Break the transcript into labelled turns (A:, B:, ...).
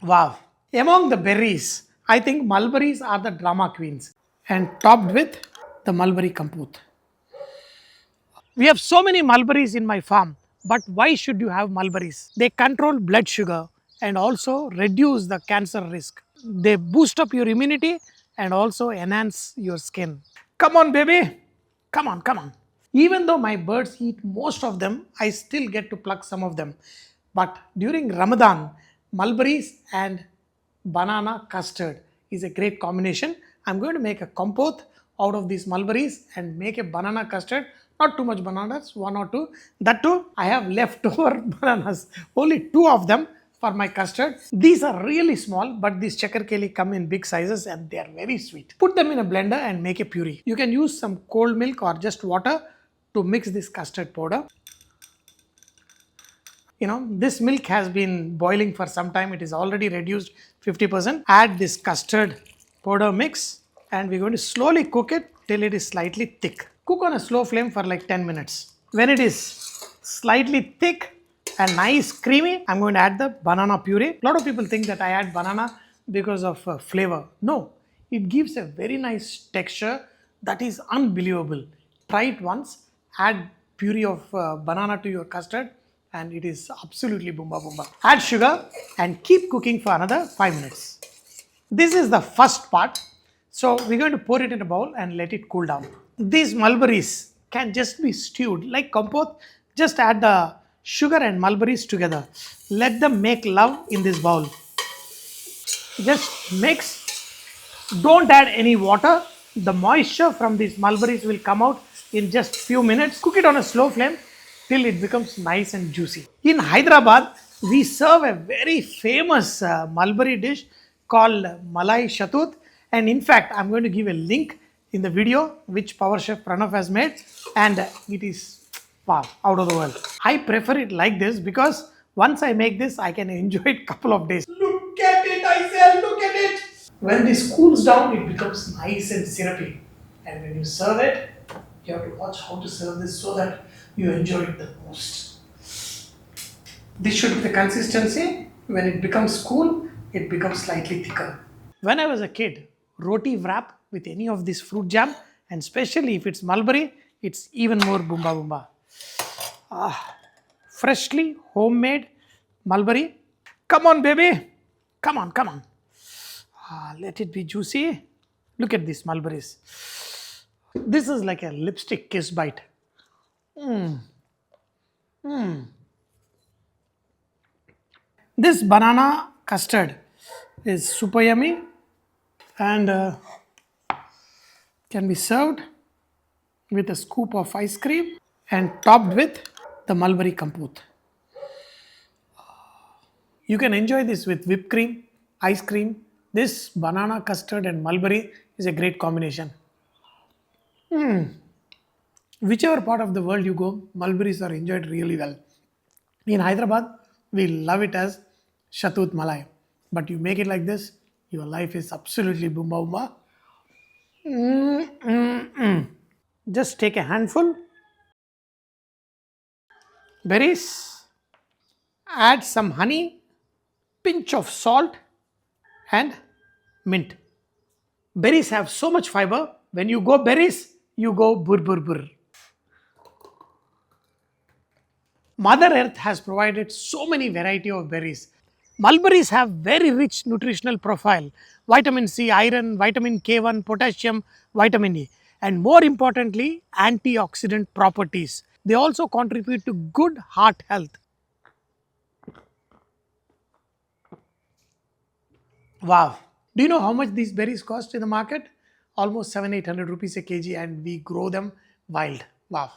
A: Wow. Among the berries, I think mulberries are the drama queens and topped with the mulberry compote. We have so many mulberries in my farm, but why should you have mulberries? They control blood sugar and also reduce the cancer risk. They boost up your immunity and also enhance your skin. Come on, baby. Come on, come on. Even though my birds eat most of them, I still get to pluck some of them. But during Ramadan, mulberries and banana custard is a great combination. I'm going to make a compote out of these mulberries and make a banana custard. Not too much bananas, one or two. That too, I have leftover bananas, only two of them for my custard. These are really small, but these chakar come in big sizes and they are very sweet. Put them in a blender and make a puree. You can use some cold milk or just water to mix this custard powder. This milk has been boiling for some time. It is already reduced 50%. Add this custard powder mix and we're going to slowly cook it till it is slightly thick. Cook on a slow flame for like 10 minutes. When it is slightly thick and nice creamy, I'm going to add the banana puree. A lot of people think that I add banana because of flavor. No, it gives a very nice texture that is unbelievable. Try it once, add puree of banana to your custard and it is absolutely boomba boomba. Add sugar and keep cooking for another 5 minutes. This is the first part. So we're going to pour it in a bowl and let it cool down. These mulberries can just be stewed like compote. Just add the sugar and mulberries together. Let them make love in this bowl. Just mix. Don't add any water. The moisture from these mulberries will come out in just few minutes. Cook it on a slow flame till it becomes nice and juicy. In Hyderabad, we serve a very famous mulberry dish called Malai Shatut. And in fact, I'm going to give a link in the video which Power Chef Pranav has made. And it is, wow, out of the world. I prefer it like this because once I make this, I can enjoy it a couple of days. Look at it, I say, look at it. When this cools down, it becomes nice and syrupy. And when you serve it, you have to watch how to serve this so that you enjoy it the most. This should be the consistency. When it becomes cool, it becomes slightly thicker. When I was a kid, roti wrap with any of this fruit jam, and especially if it's mulberry, it's even more boomba boomba. Freshly homemade mulberry. Come on, baby. Come on, come on. Let it be juicy. Look at these mulberries. This is like a lipstick kiss bite. This banana custard is super yummy and can be served with a scoop of ice cream and topped with the mulberry compote. You can enjoy this with whipped cream, ice cream. This banana custard and mulberry is a great combination. Whichever part of the world you go, mulberries are enjoyed really well. In Hyderabad, we love it as Shatut Malai. But you make it like this, your life is absolutely boomba boomba. Just take a handful, berries, add some honey, pinch of salt, and mint. Berries have so much fiber. When you go berries, you go bur bur bur. Mother Earth has provided so many variety of berries. Mulberries have very rich nutritional profile. Vitamin C, iron, vitamin K1, potassium, vitamin E. And more importantly, antioxidant properties. They also contribute to good heart health. Wow. Do you know how much these berries cost in the market? Almost 700-800 rupees a kg and we grow them wild. Wow.